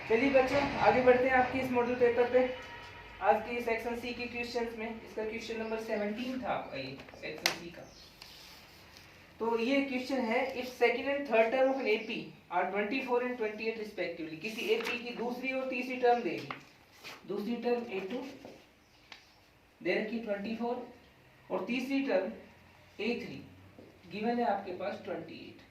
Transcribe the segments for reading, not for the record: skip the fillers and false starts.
चलिए बच्चों आगे बढ़ते हैं आपकी इस मॉडल पेपर पे। आज की सेक्शन सी के क्वेश्चंस में इसका क्वेश्चन नंबर 17 था आपका, ये सेक्शन सी का। तो ये क्वेश्चन है, if second and third term of an AP are 24 and 28 respectively. किसी एपी की दूसरी और तीसरी टर्म देगी। दूसरी टर्म a2 दे रखी 24 और तीसरी टर्म a3 गिवन है आपके पास 28।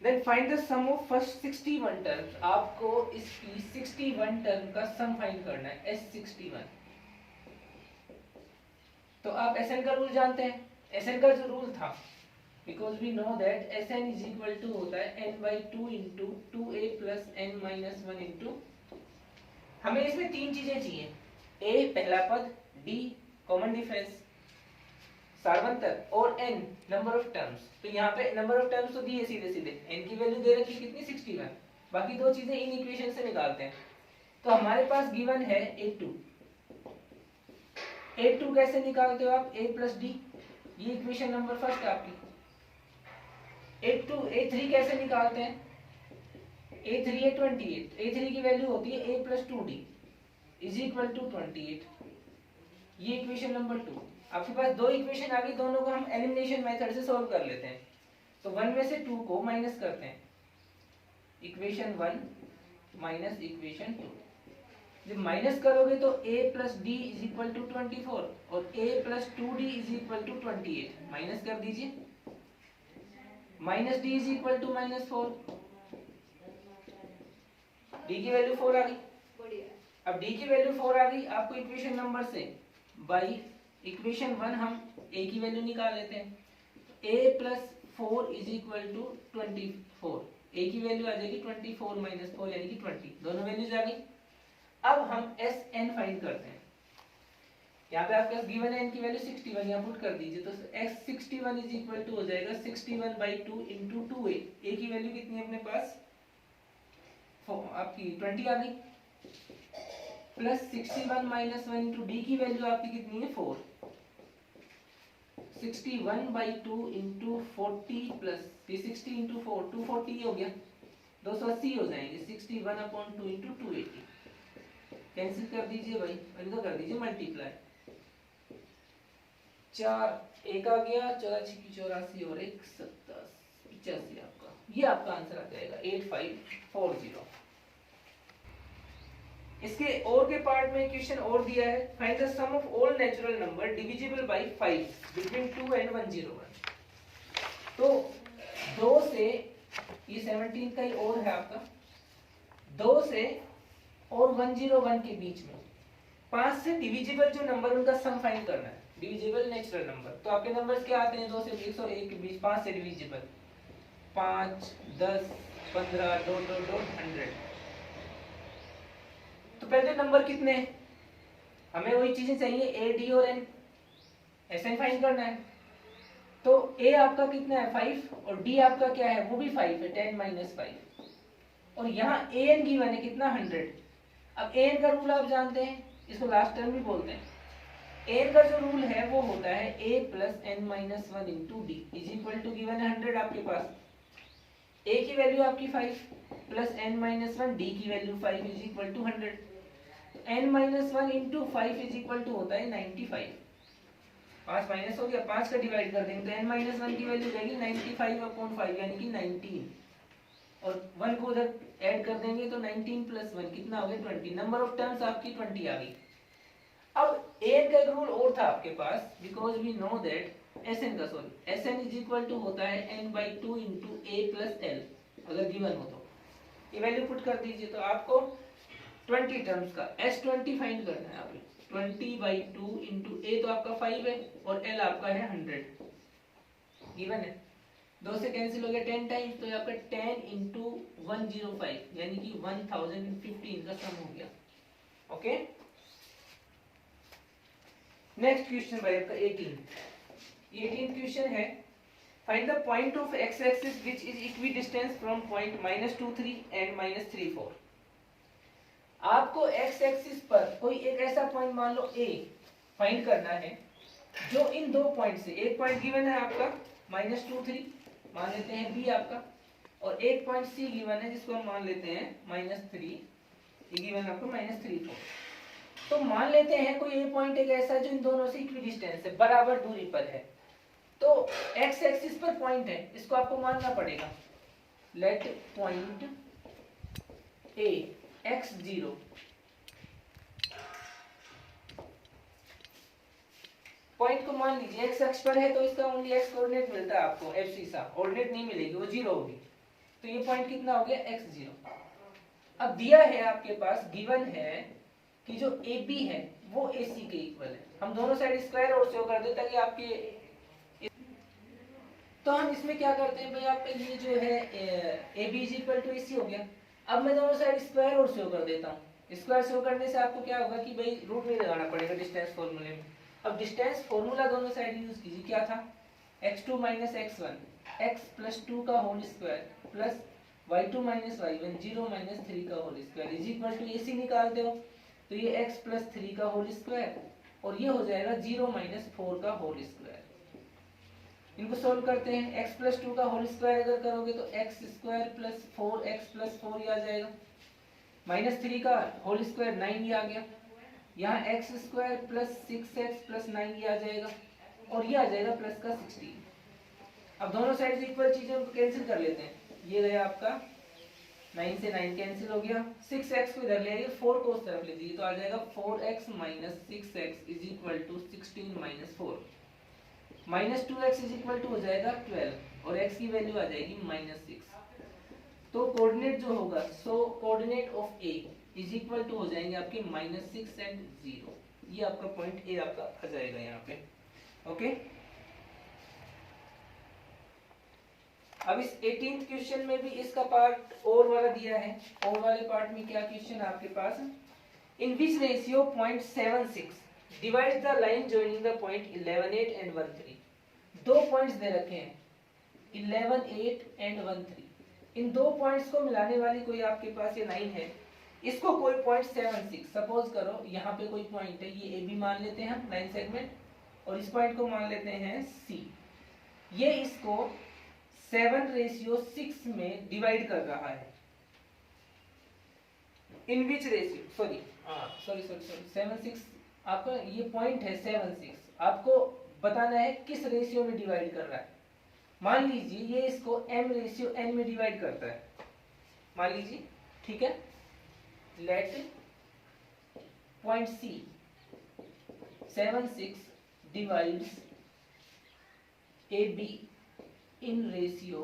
Then find the sum of first 61 terms। आपको इसकी 61 टर्म का सम फाइंड करना है, S61। तो आप SN का रूल जानते हैं। SN का जो रूल था, because we know that SN is equal to होता है n by 2 into 2a plus n minus 1 into। हमें इसमें तीन चीजें चाहिए, a पहला पद, d कॉमन डिफरेंस सार्वंतर और n नंबर ऑफ टर्म्स। तो यहाँ पे नंबर ऑफ टर्म्स तो दिए सीधे सीधे, n की वैल्यू दे रखी कितनी 61। बाकी दो चीजें इन इक्वेशन से निकालते हैं। तो हमारे पास गिवन है a2। a2 कैसे निकालते हो आप, a प्लस डी, ये इक्वेशन नंबर फर्स्ट आपकी। a3 कैसे निकालते हैं, a3 है 28, a3 की वैल्यू होती है a plus 2d is equal to 28। ये इक्वेशन नंबर 2। आपके पास दो इक्वेशन आ गई, दोनों को हम एलिमिनेशन मेथड से सॉल्व कर लेते हैं। तो 1 में से 2 को माइनस करते हैं, इक्वेशन 1 माइनस इक्वेशन 2। जब माइनस करोगे तो a plus D is equal to 24 और a plus 2d is equal to 28। Minus कर दीजिए, minus D is equal to minus 4। D की वैल्यू 4 आ गई। अब डी की वैल्यू 4 आ गई आपको इक्वेशन नंबर से, बाई इक्वेशन 1 हम a की वैल्यू निकाल लेते हैं। a plus 4 is equal to 24। a की वैल्यू आ जाएगी 24 माइनस 4 यानी कि 20। दोनों वैल्यूज आ गई। अब हम SN फाइंड करते हैं। यहाँ पे आपके पास गिवन है n की वैल्यू 61, यहाँ पुट कर दीजिए। तो x61 इज इक्वल टू हो जाएगा 61 बाई 2 इंटू 2a। a की वैल्यू कितनी है अपने पास, आपकी 20 आ गई, प्लस 61 माइनस 1 इंटू डी की वैल्यू आपकी कितनी है 4। 61 बाई 2 इंटू 40 प्लस 60 इंटू 4 240 हो गया, 280 हो जाएंगे। 61 अपॉन 2 इंटू 280 कैंसिल कर दीजिए भाई, इनको कर दीजिए मल्टीप्लाई। 4 एक आ गया, 4 की 84 और 1 87 आपका, ये आपका आंसर आ जाएगा 8540। इसके और के पार्ट में क्वेश्चन और दिया है, find the sum of all natural number divisible by 5 between 2 and 101। तो 2 से, ये 17 का ही और है आपका, 2 से और 101 के बीच में 5 से डिविजिबल जो नंबर उनका सम फाइंड करना है, डिविजिबल नेचुरल नंबर। तो आपके नंबर्स क्या आते हैं, 2 से 101 के बीच 5 से डिविजिबल, 5 10 15 डॉट डॉट डॉट 100। तो पहले नंबर कितने हैं, हमें वही चीजें चाहिए, a d और n। SN फाइंड करना है। तो a आपका कितना है 5 और d आपका क्या है, वो भी 5 है, 10 माइनस 5। और यहाँ an गिवन है कितना 100। अब an का रूल आप जानते हैं, इसको लास्ट टर्म भी बोलते हैं। an का जो रूल है वो होता है a plus n minus 1 into D is equal to given है 100 आपके पास। a की वैल्यू आपकी 5 प्लस n माइनस 1, d की value 5 is equal to 100। n minus 1 into 5 is equal to होता है 95। 5 माइनस हो गया, 5 का डिवाइड कर देंगे तो n माइनस 1 की वैल्यू रहेगी 95 अपॉन 5 यानी कि 19। और 1 को उधर ऐड कर देंगे तो 19 प्लस 1 कितना हो गया 20। नंबर ऑफ टर्म्स आपकी 20 आ गई। अब an का एक रूल और था आपके पास, because we know that SN का, sorry SN is equal to होता है n by 2 into a plus l, अगर गिवन हो तो ये वैल्यू पुट कर दीजिए। तो आपको 20 टर्म्स का S20 फाइंड करना है। आपने 20 बाई 2 इंटू a तो आपका 5 है और l आपका है 100 गिवन है। 2 से कैंसिल हो गया 10 टाइम्स, तो आपका 10 इंटू 105 यानी कि 1015 का सम हो गया। ओके, नेक्स्ट क्वेश्चन भाई आपका 18 क्वेश्चन है, find the point of x axis which is equidistance from point -23 and -34। आपको x एक्सिस पर कोई एक ऐसा पॉइंट मान लो a फाइंड करना है जो इन दो पॉइंट से, एक पॉइंट गिवन है आपका -23 मान लेते हैं b आपका, और एक पॉइंट सी गिवन है जिसको हम मान लेते हैं -3, ये गिवन आपको -3 तो मान लेते हैं कोई ए पॉइंट एक ऐसा जो इन दोनों से इक्वी डिस्टेंस है, बराबर दूरी पर है, तो एक्स एक्सिस पर पॉइंट है, इसको आपको मानना पड़ेगा। Let point A x0 point को मान लीजिए एक्स अक्ष पर है, तो इसका ओनली एक्स कोऑर्डिनेट मिलता है आपको, एब्सिसा कोऑर्डिनेट नहीं मिलेगी, वो 0 होगी। तो ये पॉइंट कितना हो गया x0। अब दिया है आपके पास, गिवन है कि जो AB है वो AC के इक्वल है। हम दोनों साइड स्क्वायर और शो कर दें ताकि आपके, तो हम इसमें क्या करते हैं भाई, आपका ये जो है AB = AC हो गया। अब मैं दोनों साइड स्क्वायर और शो कर देता हूँ। स्क्वायर शो करने से आपको क्या होगा कि भाई रूट नहीं लगाना पड़ेगा डिस्टेंस फॉर्मूले में। अब डिस्टेंस फॉर्मूला दोनों साइड यूज कीजिए, क्या था, x2 - x1 x + 2 का whole square plus y2 - y1 0 - 3 का whole square is equal to AC निकालते हो, तो ये x + 3 का होल स्क्वायर और ये हो जाएगा 0 - 4 का होल स्क्वायर। इनको सोल्व करते हैं, x + 2 का होल स्क्वायर अगर करोगे तो x² + 4x + 4 ये आ जाएगा, -3 का होल स्क्वायर 9 ये आ गया, यहाँ x² + 6x + 9 ये आ जाएगा और ये आ जाएगा प्लस का 16। अब दोनों साइड से इक्वल चीजों को कैंसिल कर लेते हैं, ये गया आपका 9 से 9 कैंसिल हो गया, 6x को इधर ले आइए, 4 को उस तरफ ले दीजिए, तो आ जाएगा 4x - 6x = 16 - 4 -2x हो जाएगा 12 और x की वैल्यू आ जाएगी -6। तो कोऑर्डिनेट जो होगा, सो कोऑर्डिनेट ऑफ A हो जाएंगे आपके -6 एंड 0। ये आपका पॉइंट A आपका आ जाएगा यहाँ पे। ओके, अब इस 18th क्वेश्चन में भी इसका पार्ट और वाला दिया है। और वाले पार्ट में क्या क्वेश्चन आपके पास, in which ratio 0.76 divide the line joining the point 11, 8 and 1, 3। दो पॉइंट्स दे रखे हैं 11, 8 एंड 1, 3। इन दो पॉइंट्स को मिलाने वाली कोई आपके पास ये लाइन है, इसको कोई 0.76 सपोज करो, यहाँ पे कोई पॉइंट है, ये AB मान लेते हैं हम लाइन सेगमेंट, और इस पॉइंट को मान लेते हैं C। ये इसको 7:6 में डिवाइड कर रहा है। इन विच रेशियो, सॉरी 7:6 आपका ये पॉइंट है 7:6, आपको बताना है किस रेशियो में डिवाइड कर रहा है। मान लीजिए ये इसको m/n में डिवाइड करता है, मान लीजिए, ठीक है। Let point C 7:6 divides AB in ratio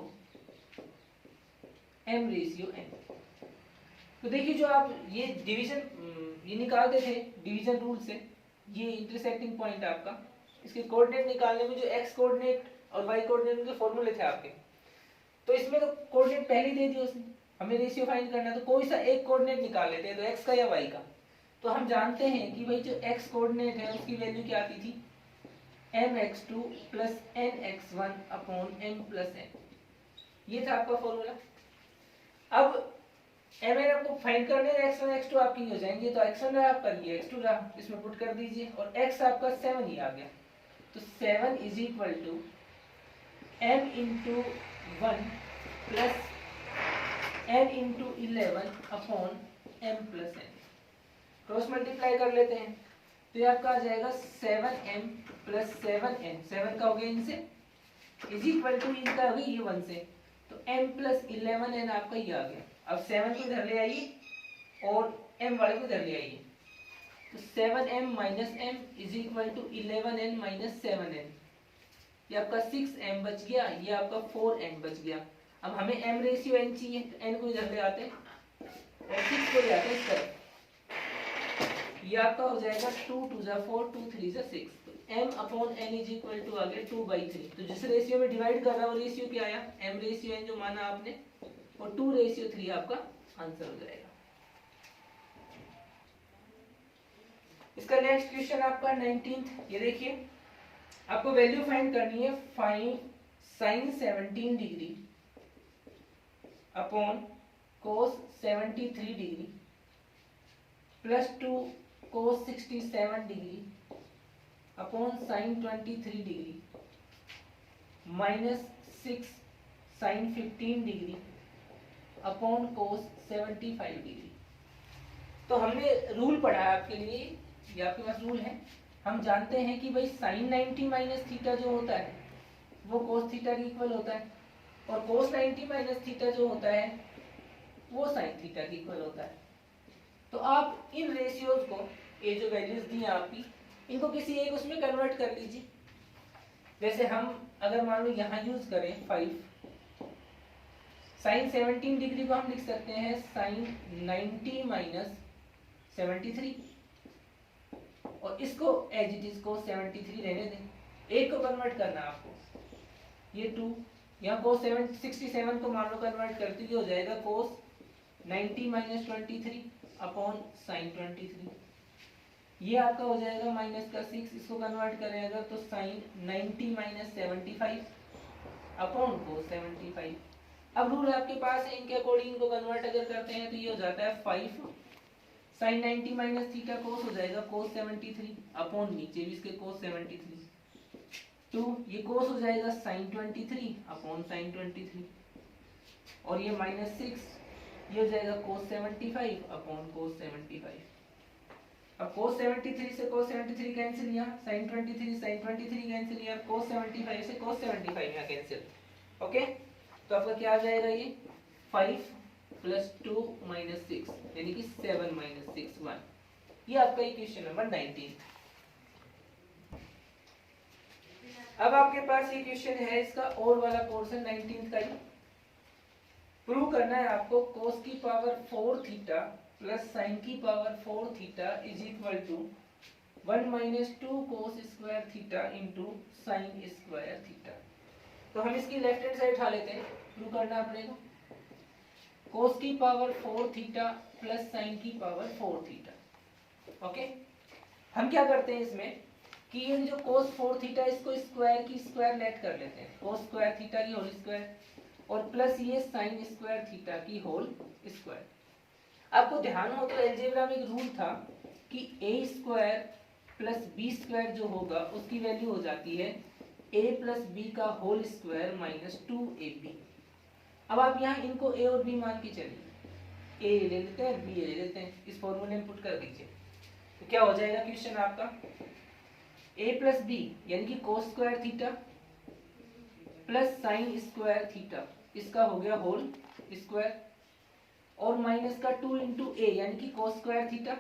m/n। तो देखिए, जो आप ये डिवीजन ये निकालते थे डिवीजन रूल से, ये इंटरसेक्टिंग पॉइंट आपका, इसके कोऑर्डिनेट निकालने में जो x कोऑर्डिनेट और y कोऑर्डिनेट के फॉर्मूले थे आपके, तो इसमें तो कोऑर्डिनेट पहले ही दे दिए उसने, हमें रेशियो फाइंड करना है, तो कोई सा एक कोऑर्डिनेट निकाल लेते हैं, तो x का या y का। तो हम जानते हैं कि भाई जो x कोऑर्डिनेट है उसकी वैल्यू क्या आती थी, mx2 + nx1 / m + n। ये था आपका फॉर्मूला। अब mn आपको फाइंड करने हैं, x1 x2 आपकी हो जाएंगे, तो x1 रहा आपका, ये x2 रहा, इसमें पुट कर दीजिए, और x आपका 7 ही आ गया, तो 7 = m × 1 + n × 11 / m + n। Cross multiply कर लेते हैं, तो ये आपका आ जाएगा 7m + 7n, 7 का हो गया इनसे, इनका हो गया ये 1 से, तो m + 11n आपका ये आ गया। अब 7 को इधर ले आइए और m वाले को इधर ले आइए, तो 7m - m = 11n - 7n, ये आपका 6m बच गया, ये आपका 4n बच गया। अब हमें m/n चाहिए, तो n को इधर ले आते हैं और 6 को ले आते हैं इस तरफ, ये आपका हो जाएगा 2 × 2 = 4, 2 × 3 = 6, तो m/n = आ गया 2/3। तो जिस रेशियो में डिवाइड कर रहा है वो रेशियो क्या आया, m/n जो माना आपने, और 2:3 आपका आंसर हो जाएगा। इसका नेक्स्ट क्वेश्चन आपका 19th, ये देखिए, आपको वैल्यू फाइंड करनी है, find sin 17 degree upon cos 73 degree plus 2 cos 67 degree upon sin 23 degree minus 6 sin 15 degree upon कोस 75 डिग्री। तो हमने रूल पढ़ा है आपके लिए, ये आपके पास रूल है। हम जानते हैं कि भाई साइन 90 माइनस थीटा जो होता है वो कोस थीटा के इक्वल होता है, और कोस 90 माइनस थीटा जो होता है वो साइन थीटा के इक्वल होता है। तो आप इन रेशियोज को, ये जो वैल्यूज दी हैं आपकी, इनको किसी एक उसमें कन्वर्ट कर लीजिए। जैसे हम अगर मान लो यहाँ यूज करें 5, साइन 17 डिग्री को हम लिख सकते हैं साइन 90 माइनस 73, और इसको एज इट इज को 73 रहने दें, एक को कन्वर्ट करना है आपको, ये 2, यहाँ कोस 67 को मान लो कन्वर्ट करते ही हो जाएगा कोस 90 माइनस 23 अपॉन साइन 23, ये आपका हो जाएगा माइनस का 6, इसको कन्वर्ट करें अगर तो साइन 90 माइनस 75 अपॉन कोस 75। अब रूल आपके पास है, इनके अकॉर्डिंग इनको कन्वर्ट अगर करते हैं तो ये हो जाता है 5 साइन 90 माइनस थीटा कोस हो जाएगा कोस 73 अपॉन नीचे भी इसके कोस 73, 2 ये कोस हो जाएगा साइन 23 अपॉन साइन 23, और ये माइनस 6 ये हो जाएगा कोस 75 अपॉन कोस 75। अब कोस 73 से कोस 73 कैंसिल, यहाँ साइन 23 साइन 23 कैंसिल, यहाँ कोस 75 से कोस 75 यहाँ कैंसिल। ओके, तो आपका क्या आ जाएगा, ये 5 प्लस 2 माइनस 6 यानी कि 7 माइनस 6 1, ये आपका इक्वेशन नंबर 19। अब आपके पास ये क्वेश्चन है, इसका और वाला पोर्शन 19 का ही प्रूव करना है आपको। कोस की पावर 4 थीटा प्लस साइन की power 4 theta is equal to 1 minus 2 cos square theta into sine square theta. तो हम इसकी लेफ्ट हैंड साइड उठा लेते हैं, प्रूव करना अपने को। कोस की पावर 4 थीटा प्लस साइन की पावर 4 थीटा। ओके, हम क्या करते हैं इसमें कि ये जो कोस 4 थीटा इसको स्क्वायर की स्क्वायर लेट कर लेते हैं, कोस स्क्वायर थीटा की होल स्क्वायर, और प्लस ये साइन स्क्वायर थीटा की होल स्क्वायर। आपको ध्यान हो तो अलजेब्रा में एक रूल था कि ए स्क्वायर प्लस बी स्क्वायर जो होगा उसकी वैल्यू हो जाती है a प्लस बी का होल स्क्वायर माइनस 2ab। अब आप यहाँ इनको a और b मान के चलिए, a ले लेते हैं b ले लेते हैं, इस फॉर्मूले में पुट कर दीजिए। तो क्या हो जाएगा क्वेश्चन आपका, a प्लस बी यानी कि कोस square theta plus sign square theta, इसका हो गया होल स्क्वायर, और माइनस का 2 इंटू ए यानी कि कोस स्क्वायर थीटा,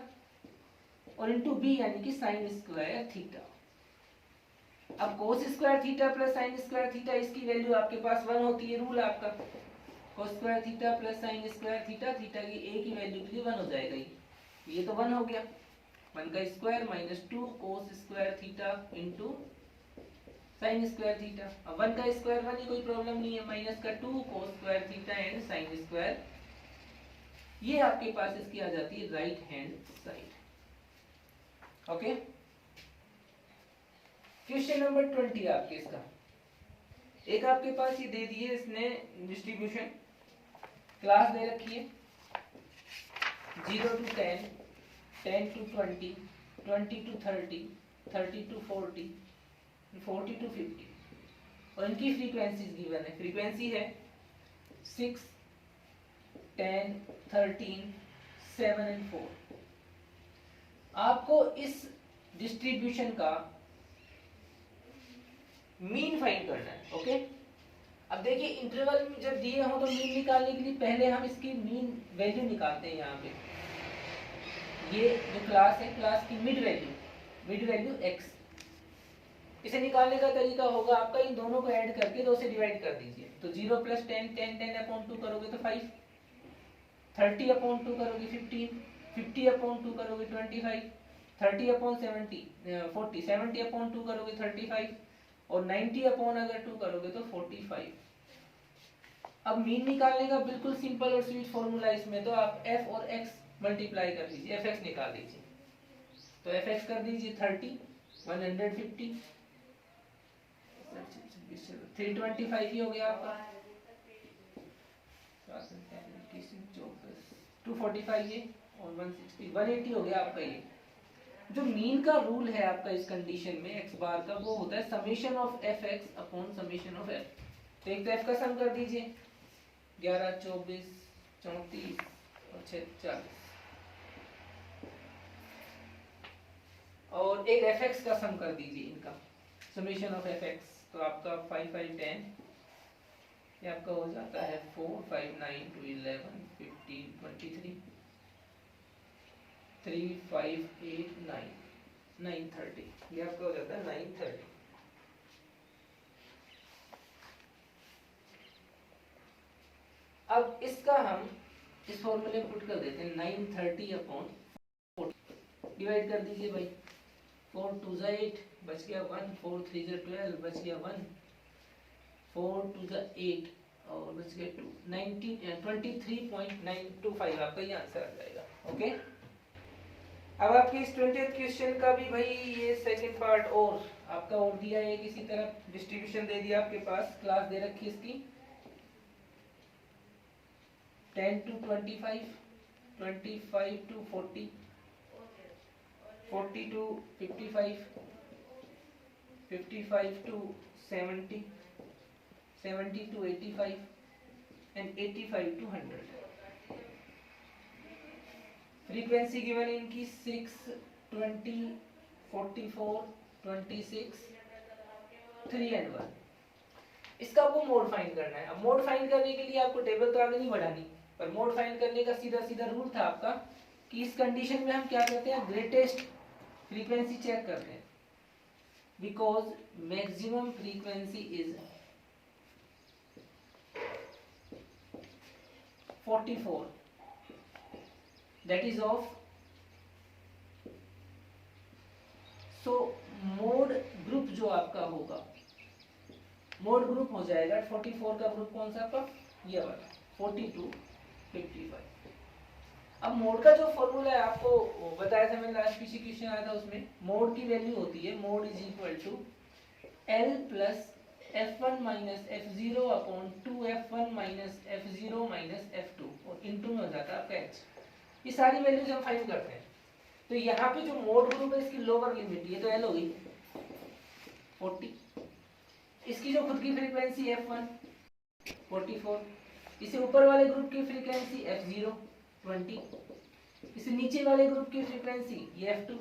और इंटू बी यानी कि साइन स्क्वायर थीटा। अब कोस square theta plus sign square theta, इसकी वैल्यू आपके पास 1 होती है, रूल आपका कोस square theta plus sign square theta, theta की ए की वैल्यू के लिए 1 हो जाएगा, ये तो 1 हो गया, 1 का square minus 2 cos square theta into sine square theta. अब 1 का स्क्वायर 1 ही, कोई प्रॉब्लम नहीं है, माइनस का 2 cos square theta and sine square, ये आपके पास इसकी आ जाती है right hand side. Okay, question number 20 आपके इसका, एक आपके पास ये दे दिए इसने डिस्ट्रीब्यूशन, क्लास दे रखी है 0 to 10, 10 to 20, 20 to 30, 30 to 40, 40 to 50, और इनकी फ्रीक्वेंसीज गिवन है। फ्रीक्वेंसी है 6, 10, 13, 7 एंड 4। आपको इस डिस्ट्रीब्यूशन का मीन फाइंड करना है। ओके, अब देखिए इंटरवल जब दिए हो तो मीन निकालने के लिए पहले हम इसकी मीन वैल्यू निकालते हैं। यहाँ पे ये जो क्लास है, क्लास की मिड वैल्यू x, इसे निकालने का तरीका होगा आपका इन दोनों को ऐड करके 2 से डिवाइड कर दीजिए। तो 0 प्लस 10, 10, 10 अपॉन 2 करोगे तो 5, 30 अपॉन 2 करोगे 15, 50 अपॉन 2 करोगे 25, 30 अपॉन 70 40, 70 अपॉन 2 करोगे 35, और 90 अपॉन अगर 2 करोगे तो 45। अब मीन निकालने का बिल्कुल सिंपल और स्वीट फॉर्मूला इसमें, तो आप f और x मल्टीप्लाई कर दीजिए, fx निकाल दीजिए। तो fx कर दीजिए 30, 150, 325 ही हो गया आपका, 245 ये, और 160, 180 हो गया आपका। ये जो मीन का रूल है आपका इस कंडीशन में x बार का, वो होता है summation of fx upon summation of f। तो एक तो f का सम कर दीजिए, 11, 24, 34 और 40 और एक fx का सम कर दीजिए इनका, समेशन ऑफ fx। तो आपका 5 5 10, ये आपका हो जाता है 4 5 9 2 11 15 23 3 5 8 9 930, ये आपका हो जाता है 930। अब इसका हम इस फॉर्मूले में पुट कर देते हैं, 930 अपॉन 40 डिवाइड कर दीजिए भाई। 4 2 8 बच गया 1, 4 3 12 बच गया 1, 4 2 8 और बच गया 2, 23.925 आपका ये आंसर आ जाएगा। ओके, अब आपके इस 20th क्वेश्चन का भी भाई ये सेकंड पार्ट और आपका और दिया है, किसी तरह डिस्ट्रीब्यूशन दे दिया आपके पास, क्लास दे रखी इसकी 10 to 25, 25 to 40, 40 to 55, 55 to 70, 70 to 85 and 85 to 100। Frequency given इनकी 6, 20, 44, 26, 3 and 1। इसका आपको मोड फाइंड करना है। अब मोड फाइंड करने के लिए आपको टेबल तो आगे नहीं बढ़ानी, पर मोड फाइंड करने का सीधा सीधा रूल था आपका कि इस कंडीशन में हम क्या करते हैं, ग्रेटेस्ट फ्रीक्वेंसी चेक करते हैं, because maximum frequency is 44, that is of, so mode group जो आपका होगा, मोड ग्रुप हो जाएगा 44 का ग्रुप कौन सा आपका, ये वाला 40 to 55। अब मोड का जो फॉर्मूला है आपको बताया था मैंने, लास्ट पीछे क्वेश्चन आया था उसमें, मोड की वैल्यू होती है, mode is equal to L plus F1 minus F0 upon 2F1 minus F0 minus F2 और इनटू में हो जाता है आपका H। ये सारी वैल्यूज हम फाइंड करते हैं। तो यहाँ पे जो मोड ग्रुप है इसकी लोअर लिमिट ये तो L हो गई 40, इसकी जो खुद की फ्रीक्वेंसी F1 44, इसे ऊपर वाले ग्रुप की फ्रीक्वेंसी F0 20, इसे नीचे वाले ग्रुप की फ्रीक्वेंसी ये F2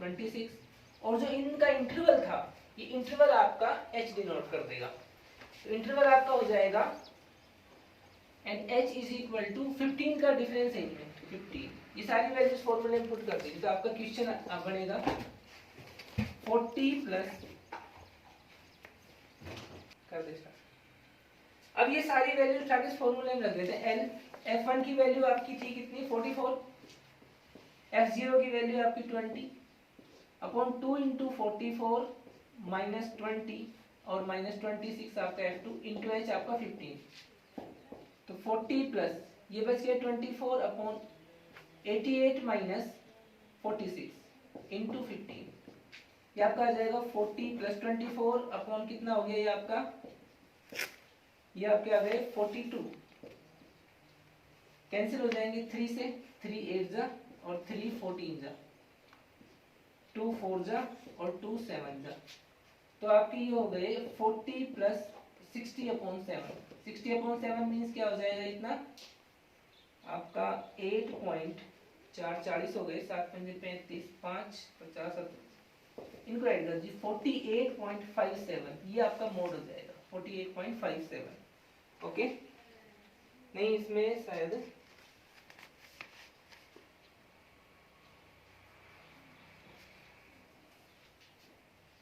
26, और जो इनका इंटरवल था ये इंटरवल आपका H डिनोट कर देगा। तो इंटरवल आपका हो जाएगा and H is equal to 15 का डिफरेंस है इनमें 15। ये सारी वैल्यूज फॉर्मूले में पुट कर दीजिए तो आपका क्वेश्चन बनेगा 40 प्लस कर दे। अब ये सारी वैल्यू उठा के इस फॉर्मूले में रख देते हैं। L F1 की वैल्यू आपकी थी कितनी 44, F0 की वैल्यू आपकी 20 अपॉन 2 इंटू 44 माइनस 20 और माइनस 26 आपका F2 इंटू H आपका 15। तो 40 प्लस ये बच गया 24 अपॉन 88 माइनस 46 इंटू 15, ये आपका आ जाएगा 40 प्लस 24 अपॉन कितना हो गया ये आपका, ये आपके आ गए 42, कैंसिल हो जाएंगे 3 से, 3 8 जा और 3 14 जा, 2 4 जा और 2 7 जा, तो आपकी ये हो गए 40 प्लस 60 अपॉन 7। 60 अपॉन 7 मीन्स क्या हो जाएगा इतना आपका 8.4 40 हो गए, 7 5 35 5 50 इनको ऐड कर दीजिए 48.57, ये आपका मोड हो जाएगा 48.57। ओके, नहीं इसमें शायद